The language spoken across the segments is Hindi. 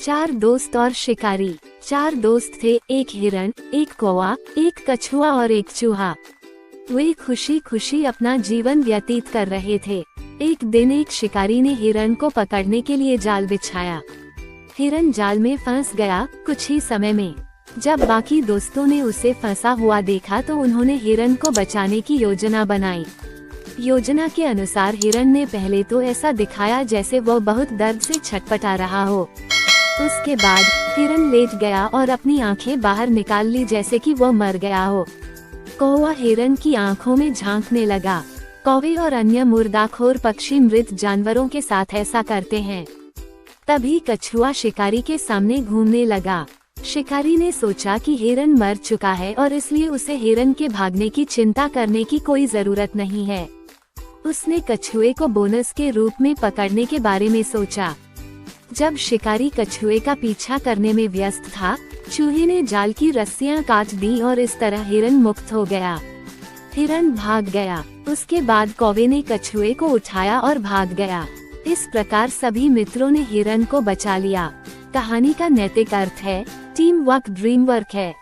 चार दोस्त और शिकारी। चार दोस्त थे, एक हिरण, एक कौवा, एक कछुआ और एक चूहा। वे खुशी खुशी अपना जीवन व्यतीत कर रहे थे। एक दिन एक शिकारी ने हिरण को पकड़ने के लिए जाल बिछाया। हिरण जाल में फंस गया। कुछ ही समय में जब बाकी दोस्तों ने उसे फंसा हुआ देखा तो उन्होंने हिरण को बचाने की योजना बनाई। योजना के अनुसार हिरण ने पहले तो ऐसा दिखाया जैसे वो बहुत दर्द से छटपटा रहा हो। उसके बाद हिरण लेट गया और अपनी आंखें बाहर निकाल ली जैसे कि वो मर गया हो। कौवा हिरण की आंखों में झांकने लगा। कौवे और अन्य मुर्दाखोर पक्षी मृत जानवरों के साथ ऐसा करते हैं। तभी कछुआ शिकारी के सामने घूमने लगा। शिकारी ने सोचा कि हिरण मर चुका है और इसलिए उसे हिरण के भागने की चिंता करने की कोई जरूरत नहीं है। उसने कछुए को बोनस के रूप में पकड़ने के बारे में सोचा। जब शिकारी कछुए का पीछा करने में व्यस्त था, चूहे ने जाल की रस्सियां काट दी और इस तरह हिरण मुक्त हो गया। हिरण भाग गया। उसके बाद कौवे ने कछुए को उठाया और भाग गया। इस प्रकार सभी मित्रों ने हिरण को बचा लिया। कहानी का नैतिक अर्थ है, टीम वर्क ड्रीम वर्क है।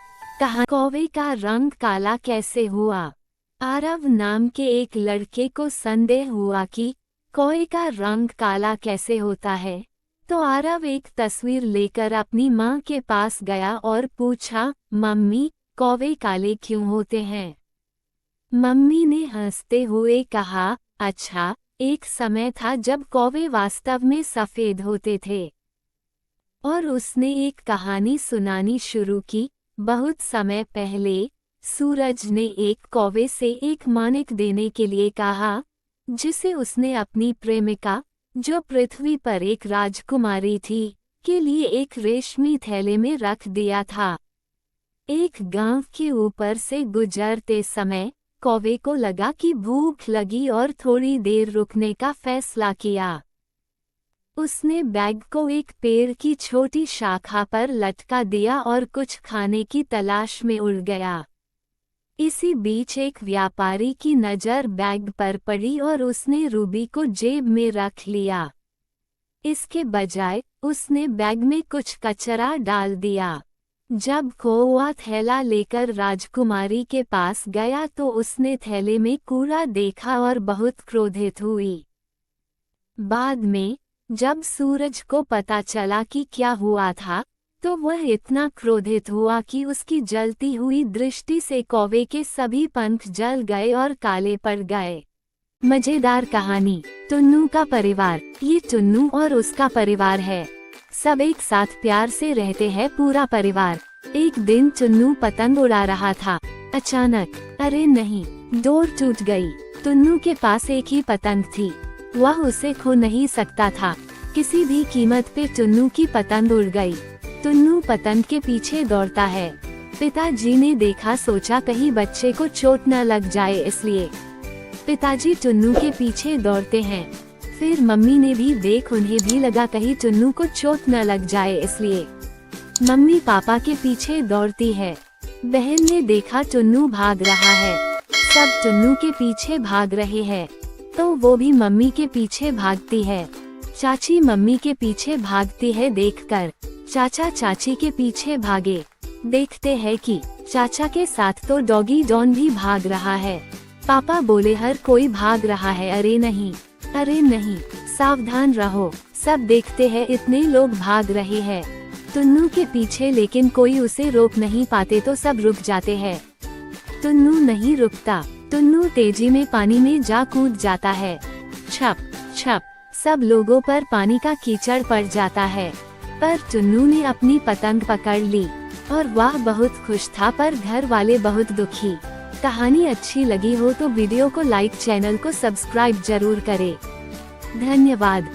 कौवे का रंग काला कैसे हुआ? आरव नाम के एक लड़के को संदेह हुआ कि कौवे का रंग काला कैसे होता है, तो आरव एक तस्वीर लेकर अपनी माँ के पास गया और पूछा, मम्मी, कौवे काले क्यों होते हैं? मम्मी ने हंसते हुए कहा, अच्छा, एक समय था जब कौवे वास्तव में सफेद होते थे। और उसने एक कहानी सुनानी शुरू की। बहुत समय पहले सूरज ने एक कौवे से एक मानिक देने के लिए कहा, जिसे उसने अपनी प्रेमिका, जो पृथ्वी पर एक राजकुमारी थी, के लिए एक रेशमी थैले में रख दिया था। एक गांव के ऊपर से गुजरते समय कौवे को लगा कि भूख लगी और थोड़ी देर रुकने का फैसला किया। उसने बैग को एक पेड़ की छोटी शाखा पर लटका दिया और कुछ खाने की तलाश में उड़ गया। इसी बीच एक व्यापारी की नज़र बैग पर पड़ी और उसने रूबी को जेब में रख लिया। इसके बजाय उसने बैग में कुछ कचरा डाल दिया। जब कौवा थैला लेकर राजकुमारी के पास गया तो उसने थैले में कूड़ा देखा और बहुत क्रोधित हुई। बाद में जब सूरज को पता चला कि क्या हुआ था, तो वह इतना क्रोधित हुआ कि उसकी जलती हुई दृष्टि से कौवे के सभी पंख जल गए और काले पड़ गए। मजेदार कहानी, टुन्नू का परिवार। ये टुन्नू और उसका परिवार है। सब एक साथ प्यार से रहते हैं, पूरा परिवार। एक दिन टुन्नू पतंग उड़ा रहा था। अचानक, अरे नहीं, डोर टूट गई। टुन्नू के पास एक ही पतंग थी। वह उसे खो नहीं सकता था। किसी भी कीमत पे टुन्नू की पतंग उड़ गई। टुन्नू पतंग के पीछे दौड़ता है। पिताजी ने देखा, सोचा कहीं बच्चे को चोट न लग जाए, इसलिए पिताजी टुन्नू के पीछे दौड़ते हैं। फिर मम्मी ने भी देख, उन्हें भी लगा कहीं टुन्नू को चोट न लग जाए, इसलिए मम्मी पापा के पीछे दौड़ती है। बहन ने देखा टुन्नू भाग रहा है। सब टुन्नू के पीछे भाग रहे हैं, तो वो भी मम्मी के पीछे भागती है। चाची मम्मी के पीछे भागती है देखकर चाचा चाची के पीछे भागे। देखते हैं कि चाचा के साथ तो डॉगी डॉन भी भाग रहा है। पापा बोले, हर कोई भाग रहा है। अरे नहीं, अरे नहीं, सावधान रहो। सब देखते हैं इतने लोग भाग रहे हैं टुन्नू के पीछे, लेकिन कोई उसे रोक नहीं पाते तो सब रुक जाते हैं। टुन्नू नहीं रुकता। टुन्नू तेजी में पानी में जा कूद जाता है। छप छप, सब लोगों पर पानी का कीचड़ पड़ जाता है। पर टुन्नू ने अपनी पतंग पकड़ ली और वह बहुत खुश था, पर घर वाले बहुत दुखी। कहानी अच्छी लगी हो तो वीडियो को लाइक, चैनल को सब्सक्राइब जरूर करें। धन्यवाद।